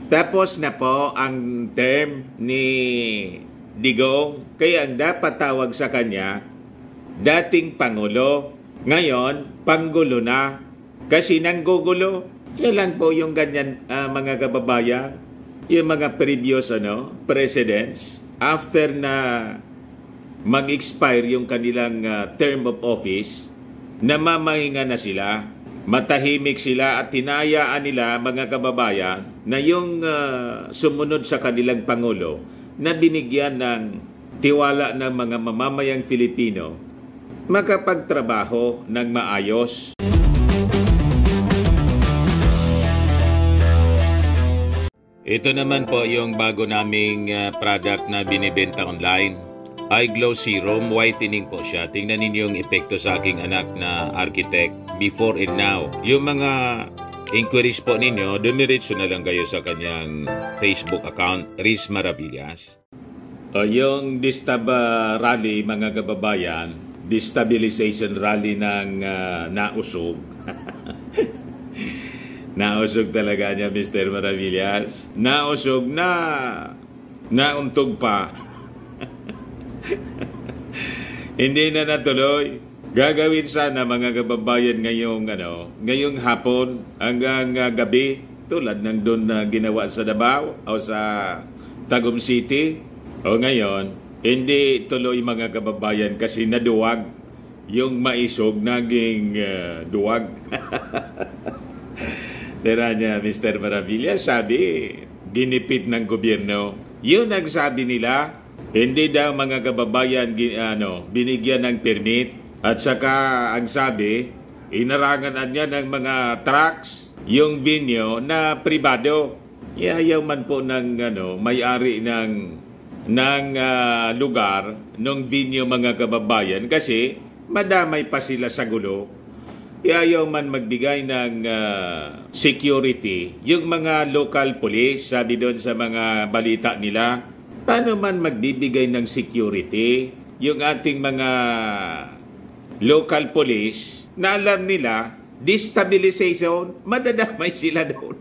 Tapos na po ang term ni Digong, kaya ang dapat tawag sa kanya, dating Pangulo. Ngayon, Panggulo na. Kasi nanggugulo. Siya lang po yung ganyan, mga kababayan. Yung mga previous presidents, after na mag-expire yung kanilang term of office, namamahinga na sila. Matahimik sila at tinayaan nila, mga kababayan, na yung sumunod sa kanilang Pangulo na binigyan ng tiwala ng mga mamamayang Filipino makapagtrabaho ng maayos. Ito naman po yung bago naming product na binibenta online. iGlow Serum, whitening po siya. Tingnan ninyo yung epekto sa aking anak na architect before and now. Yung mga inquiries po ninyo, dumiretso na lang kayo sa kanyang Facebook account, Riz Maravillas. Yung Distab rally, mga kababayan, destabilization rally ng nausog. Nausog talaga niya, Mr. Maravillas. Nausog na nauntog pa. Hindi na natuloy. Gagawin sana, mga kababayan, ngayong hapon hanggang gabi, tulad ng doon na ginawa sa Davao o sa Tagum City. O ngayon, hindi tuloy, mga kababayan, kasi naduwag. Yung maisog naging duwag. Tira niya, Mr. Maravilla, sabi, ginipit ng gobyerno. Yun ang sabi nila. Hindi daw, mga kababayan, binigyan ng permit. At saka ang sabi, inarangan niya ng mga trucks yung binyo na pribado. Ayaw man po ng may-ari ng lugar ng binyo, mga kababayan, kasi madamay pa sila sa gulo. Ayaw man magbigay ng security yung mga local police. Sabi doon sa mga balita nila, paano man magbibigay ng security yung ating mga local police na alam nila, destabilization, madadamay sila doon.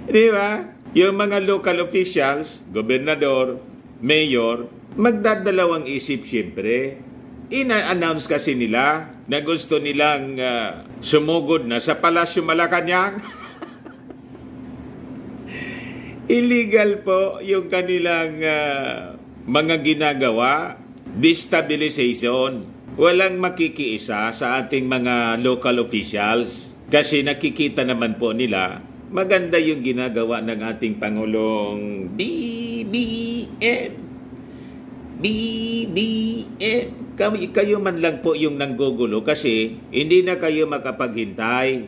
Di ba? Yung mga local officials, gobernador, mayor, magdadalawang isip siyempre. Ina-announce kasi nila na gusto nilang sumugod na sa Palasyo Malacanang. Illegal po yung kanilang mga ginagawa, destabilization. Walang makikiisa sa ating mga local officials kasi nakikita naman po nila maganda yung ginagawa ng ating Pangulong BBM. Kayo man lang po yung nanggugulo kasi hindi na kayo makapaghintay.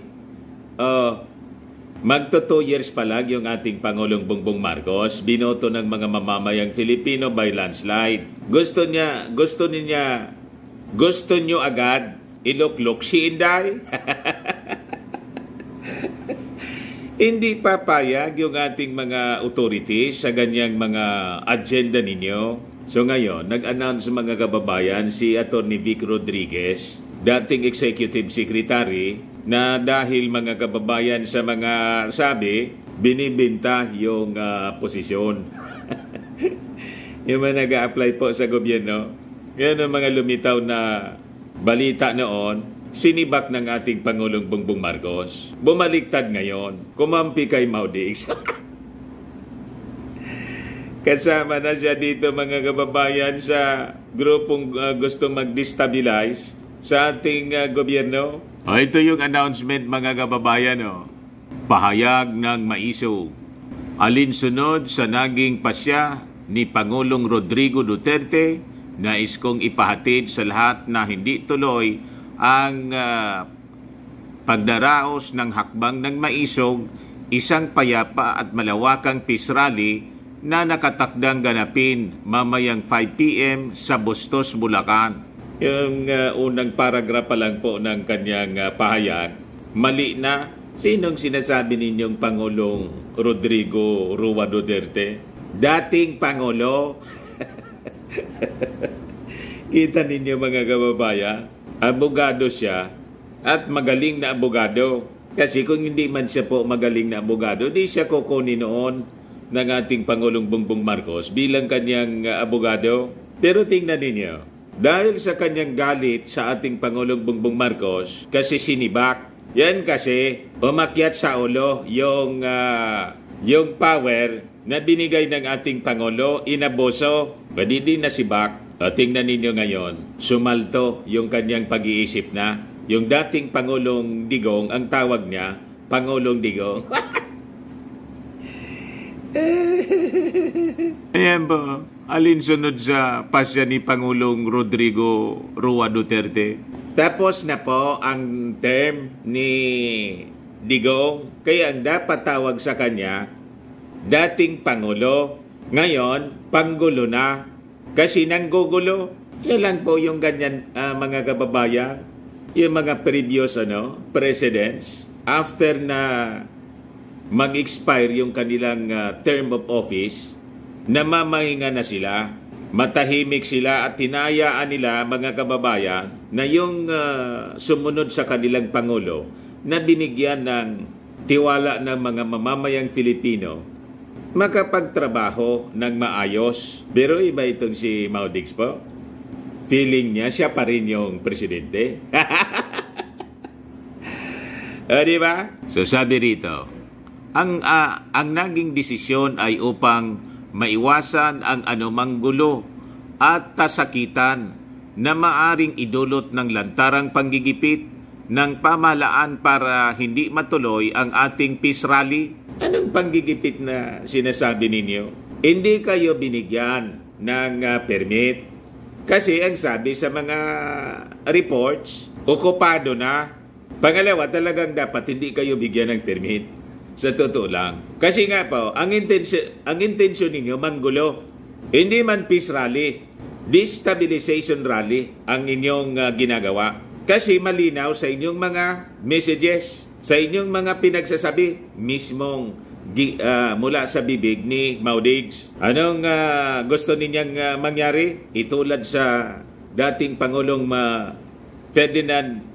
Magto 2 years pa lang yung ating Pangulong Bongbong Marcos, binoto ng mga mamamayang Filipino by landslide. Gusto nyo agad iluklok si Inday? Hindi papayag yung ating mga authorities sa ganyang mga agenda ninyo. So ngayon, nag-announce, mga kababayan, si Atty. Vic Rodriguez, dating Executive Secretary, na dahil, mga kababayan, sa mga sabi, binibenta yung posisyon. Yung mga nag-a-apply po sa gobyerno, yan ang mga lumitaw na balita noon, sinibak ng ating Pangulong Bongbong Marcos. Bumaliktad ngayon, kumampi kay Maudix. Kasama na siya dito, mga kababayan, sa grupong gustong mag-destabilize sa ating gobyerno. Ito yung announcement, mga kababayan. Pahayag ng maisog. Alinsunod sa naging pasya ni Pangulong Rodrigo Duterte, nais kong ipahatid sa lahat na hindi tuloy ang pagdaraos ng hakbang ng maisog, isang payapa at malawakang peace rally na nakatakdang ganapin mamayang 5 p.m. sa Bustos, Bulacan. Yung unang paragraph pa lang po ng kanyang pahayag, mali na. Sinong sinasabi ninyong Pangulong Rodrigo Rua Duterte? Dating Pangulo. Kita ninyo, mga kababayan, abogado siya at magaling na abogado. Kasi kung hindi man siya po magaling na abogado, di siya kukunin noon ng ating Pangulong Bongbong Marcos bilang kanyang abogado. Pero tingnan ninyo, dahil sa kanyang galit sa ating Pangulong Bongbong Marcos, kasi sinibak, yan kasi umakyat sa ulo yung power na binigay ng ating Pangulo, inaboso, pwede din nasibak. Tingnan ninyo ngayon, sumalto yung kanyang pag-iisip na. Yung dating Pangulong Digong, ang tawag niya, Pangulong Digong. Ayan ba? Alinsunod sa pasya ni Pangulong Rodrigo Roa Duterte. Tapos na po ang term ni Digong, kaya ang dapat tawag sa kanya, dating Pangulo, ngayon, Panggulo na. Kasi nanggugulo. Siya lang po yung ganyan, mga kababayan, yung mga previous presidents, after na mag-expire yung kanilang term of office, namamahinga na sila, matahimik sila at hinayaan nila, mga kababayan, na yung sumunod sa kanilang Pangulo na binigyan ng tiwala ng mga mamamayang Filipino makapagtrabaho ng maayos. Pero iba itong si Maudix po. Feeling niya siya pa rin yung presidente. Di ba? So sabi rito, ang naging desisyon ay upang maiwasan ang anumang gulo at kasakitan na maaring idulot ng lantarang panggigipit ng pamahalaan para hindi matuloy ang ating peace rally. Anong panggigipit na sinasabi ninyo? Hindi kayo binigyan ng permit. Kasi ang sabi sa mga reports, okupado na. Pangalawa, talagang dapat hindi kayo bigyan ng permit. Sa totoo lang. Kasi nga po, ang intensyon ninyo, manggulo. Hindi man peace rally, destabilization rally ang inyong ginagawa. Kasi malinaw sa inyong mga messages, sa inyong mga pinagsasabi, mismong mula sa bibig ni Maudix. Anong gusto ninyang mangyari? Itulad sa dating Pangulong Ferdinand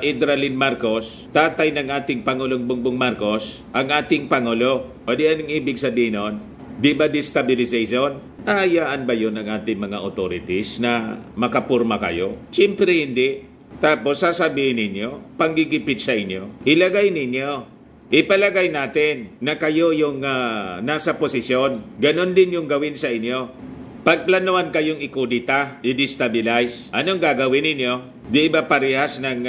Idralin Marcos, tatay ng ating Pangulong Bongbong Marcos, ang ating Pangulo. O di anong ibig sabihin nun? Di ba destabilization? Hayaan ba yun ng ating mga authorities na makapurma kayo? Siyempre hindi. Tapos sasabihin ninyo, panggigipit sa inyo, ilagay ninyo, ipalagay natin na kayo yung nasa posisyon. Ganon din yung gawin sa inyo. Pagplanuhan kayong ikudita, i-destabilize, anong gagawin ninyo? Di ba parehas ng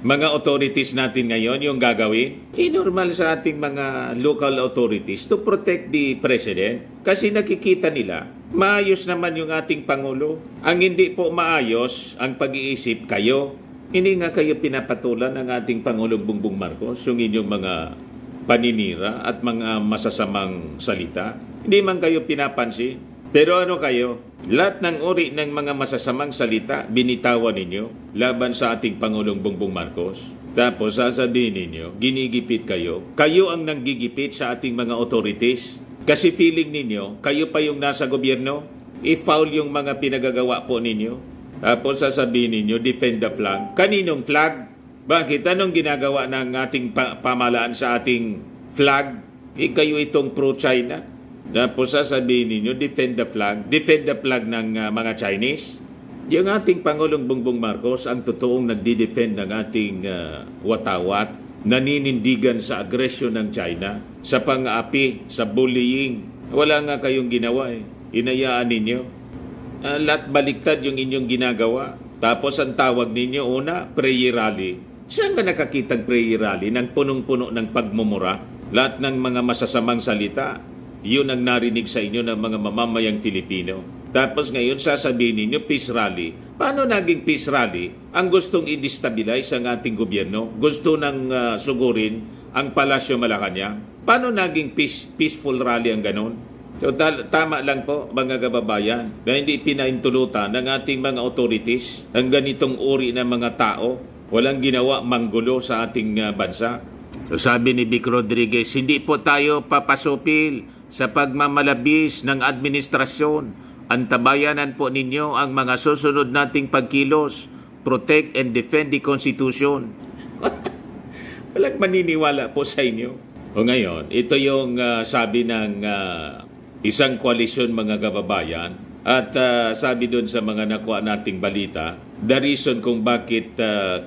mga authorities natin ngayon yung gagawin? Normal sa ating mga local authorities to protect the president kasi nakikita nila maayos naman yung ating Pangulo. Ang hindi po maayos ang pag-iisip kayo. Hindi nga kayo pinapatulan ng ating Pangulong Bongbong Marcos yung inyong mga paninira at mga masasamang salita. Hindi man kayo pinapansin. Pero ano kayo? Lahat ng uri ng mga masasamang salita binitawan ninyo laban sa ating Pangulong Bongbong Marcos. Tapos sasabihin ninyo, ginigipit kayo. Kayo ang nanggigipit sa ating mga authorities. Kasi feeling ninyo, kayo pa yung nasa gobyerno, i-foul yung mga pinagagawa po ninyo. Tapos sasabihin ninyo, defend the flag. Kaninong flag? Bakit? Anong ginagawa ng ating pamahalaan sa ating flag? Kayo itong pro-China. Tapos sasabihin ninyo, defend the flag. Defend the flag ng mga Chinese. Yung ating Pangulong Bongbong Marcos, ang totoong nagdi-defend ng ating watawat, naninindigan sa agresyon ng China, sa pang-aapi, sa bullying. Wala nga kayong ginawa eh. Inayaan ninyo. Lahat baliktad yung inyong ginagawa. Tapos ang tawag ninyo, una, prayer rally. Saan ka nakakitang prayer rally ng punong-puno ng pagmumura? Lahat ng mga masasamang salita, yun ang narinig sa inyo ng mga mamamayang Filipino. Tapos ngayon sasabihin ninyo, peace rally. Paano naging peace rally? Ang gustong i-destabilize ang ating gobyerno, gusto nang sugurin ang Palasyo Malacanang. Paano naging peaceful rally ang ganon? So, tama lang po, mga kababayan, na hindi pinaintulutan ng ating mga authorities ang ganitong uri ng mga tao, walang ginawa manggulo sa ating bansa. So, sabi ni Vic Rodriguez, hindi po tayo papasupil sa pagmamalabis ng administrasyon. Antabayanan po ninyo ang mga susunod nating pagkilos protect and defend the Constitution. Walang maniniwala po sa inyo. O ngayon, ito yung sabi ng isang koalisyon mga kababayan at sabi doon sa mga nakuha nating balita, the reason kung bakit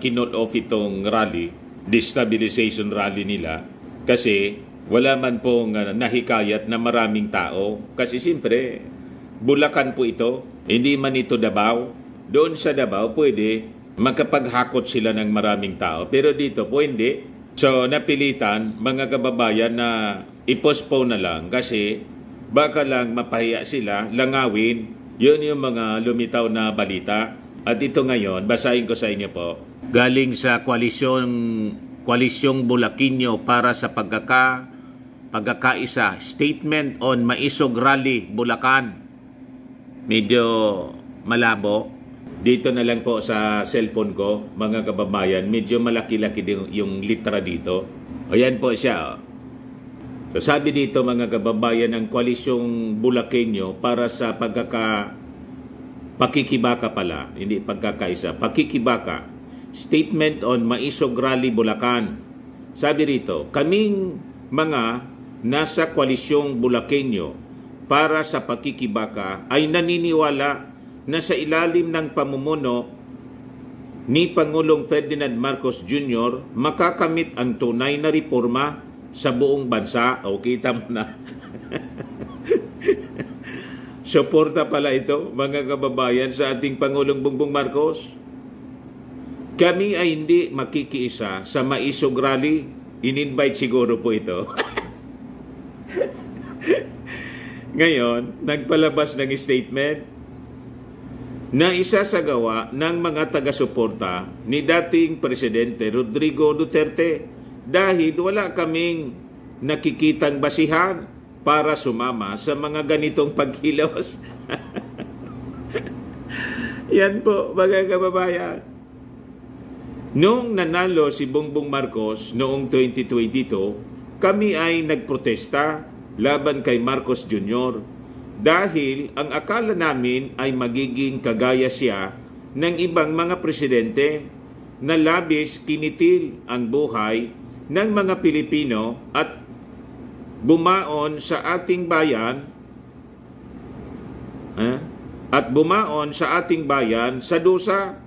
kinot off itong rally, destabilization rally nila, kasi wala man pong nahikayat na maraming tao. Kasi siyempre, Bulacan po ito, hindi man ito Davao. Doon sa Davao, pwede makapaghakot sila ng maraming tao. Pero dito po hindi. So, napilitan mga kababayan na i-postpone na lang kasi baka lang mapahiya sila, langawin. Yun yung mga lumitaw na balita. At ito ngayon, basahin ko sa inyo po. Galing sa Koalisyong Bulaqueño para sa pagkakaisa, Statement on Maisog Rally, Bulacan. Medyo malabo. Dito na lang po sa cellphone ko, mga kababayan, medyo malaki-laki din yung litra dito. Ayan po siya. So sabi dito mga kababayan, ng Koalisyong Bulaqueño para sa pakikibaka pala, hindi pagkakaisa, pakikibaka. Statement on Maisog Rally, Bulacan. Sabi rito, kaming mga nasa Koalisyong Bulaqueño para sa pakikibaka ay naniniwala na sa ilalim ng pamumuno ni Pangulong Ferdinand Marcos Jr. makakamit ang tunay na reforma sa buong bansa. O, kita mo na. Suporta pala ito, mga kababayan, sa ating Pangulong Bongbong Marcos. Kami ay hindi makikiisa sa Maisog Rally. In-invite siguro po ito. Ngayon, nagpalabas ng statement na isasagawa ng mga taga-suporta ni dating Presidente Rodrigo Duterte dahil wala kaming nakikitang basihan para sumama sa mga ganitong pagkilos. Yan po, mga kababayan. Noong nanalo si Bongbong Marcos noong 2022, kami ay nagprotesta laban kay Marcos Jr. dahil ang akala namin ay magiging kagaya siya ng ibang mga presidente na labis kinitil ang buhay ng mga Pilipino at bumaon sa ating bayan sa dusa.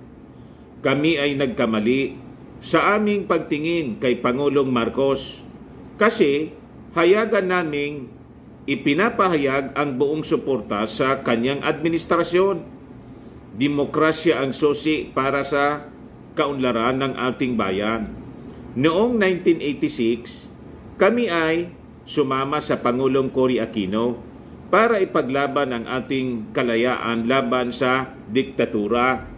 Kami ay nagkamali sa aming pagtingin kay Pangulong Marcos kasi hayagan naming ipinapahayag ang buong suporta sa kanyang administrasyon. Demokrasya ang susi para sa kaunlaran ng ating bayan. Noong 1986, kami ay sumama sa Pangulong Cory Aquino para ipaglaban ang ating kalayaan laban sa diktadura.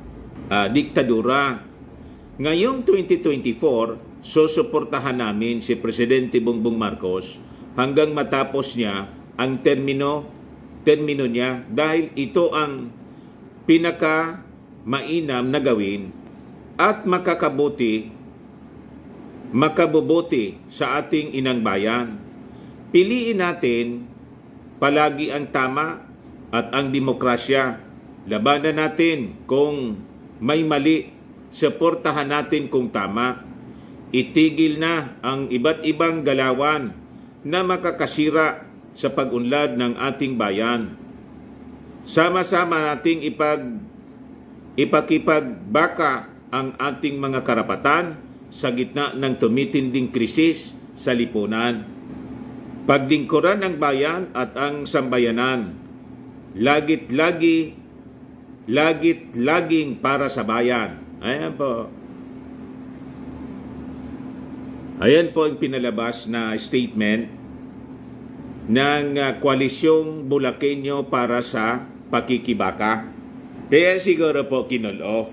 Ngayong 2024, susuportahan namin si Presidente Bongbong Marcos hanggang matapos niya ang termino niya dahil ito ang pinaka-mainam na gawin at makabubuti sa ating inang bayan. Piliin natin palagi ang tama at ang demokrasya. Labanan natin kung may mali, suportahan natin kung tama. Itigil na ang iba't ibang galawan na makakasira sa pag-unlad ng ating bayan. Sama-sama nating ipakipagbaka ang ating mga karapatan sa gitna ng tumitinding krisis sa lipunan. Pagdingkuran ang bayan at ang sambayanan. Lagit-laging para sa bayan. Ayan po. Ayan po ang pinalabas na statement ng Koalisyong Bulaqueño para sa pakikibaka. Kaya siguro po kinol off.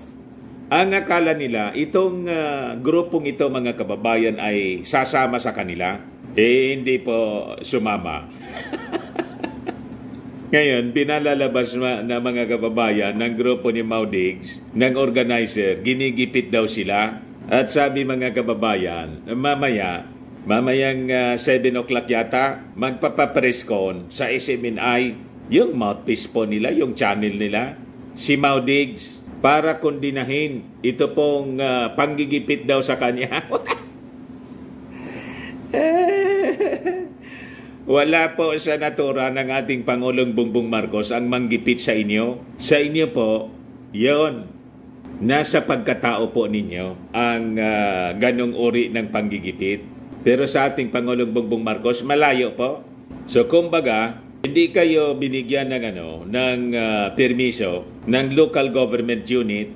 Ang akala nila, itong grupong ito mga kababayan ay sasama sa kanila. Hindi po sumama. Ngayon, pinalalabas na mga kababayan ng grupo ni Maudigs, ng organizer, ginigipit daw sila. At sabi mga kababayan, mamayang 7 o'clock yata, magpapapress con sa SMNI, yung mouthpiece po nila, yung channel nila, si Maudigs. para kondinahin ito pong panggigipit daw sa kanya. Wala po sa natura ng ating Pangulong Bongbong Marcos ang manggipit sa inyo. Sa inyo po, yon. Nasa pagkatao po ninyo ang ganong uri ng panggigipit. Pero sa ating Pangulong Bongbong Marcos, malayo po. So kumbaga, hindi kayo binigyan ng permiso ng local government unit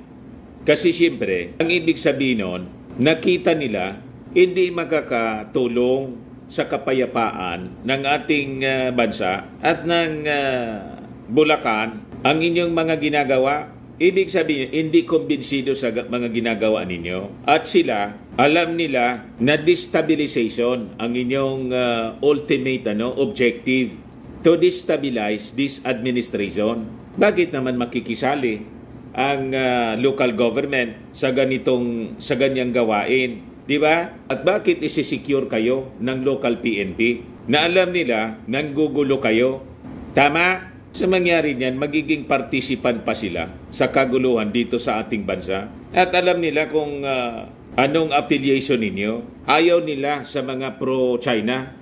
kasi siyempre, ang ibig sabihin nun, nakita nila hindi makakatulong sa kapayapaan ng ating bansa at ng Bulacan ang inyong mga ginagawa. Ibig sabihin, hindi kumbinsido sa mga ginagawa ninyo. At sila, alam nila na destabilization ang inyong ultimate objective to destabilize this administration. Bakit naman makikisali ang local government sa ganyang gawain? Di ba? At bakit isi-secure kayo ng local PNP na alam nila nanggugulo kayo? Tama? Sa mangyari niyan, magiging participant pa sila sa kaguluhan dito sa ating bansa. At alam nila kung anong affiliation ninyo. Ayaw nila sa mga pro-China.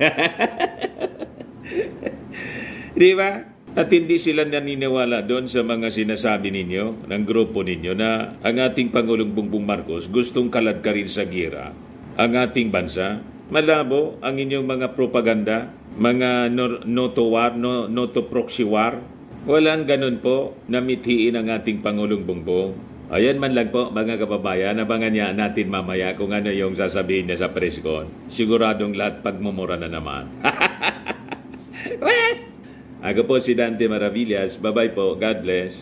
Di ba? At hindi sila naniniwala doon sa mga sinasabi ninyo, ng grupo ninyo, na ang ating Pangulong Bongbong Marcos gustong kaladkarin sa gira ang ating bansa. Malabo ang inyong mga propaganda, mga noto war, noto proxy war. Walang ganun po na mithiin ang ating Pangulong Bongbong. Ayan man lang po mga kababayan, abangan niya natin mamaya kung ano yung sasabihin niya sa press con. Siguradong lahat pagmumura na naman. Ako po si Dante Maravillas. Bye-bye po. God bless.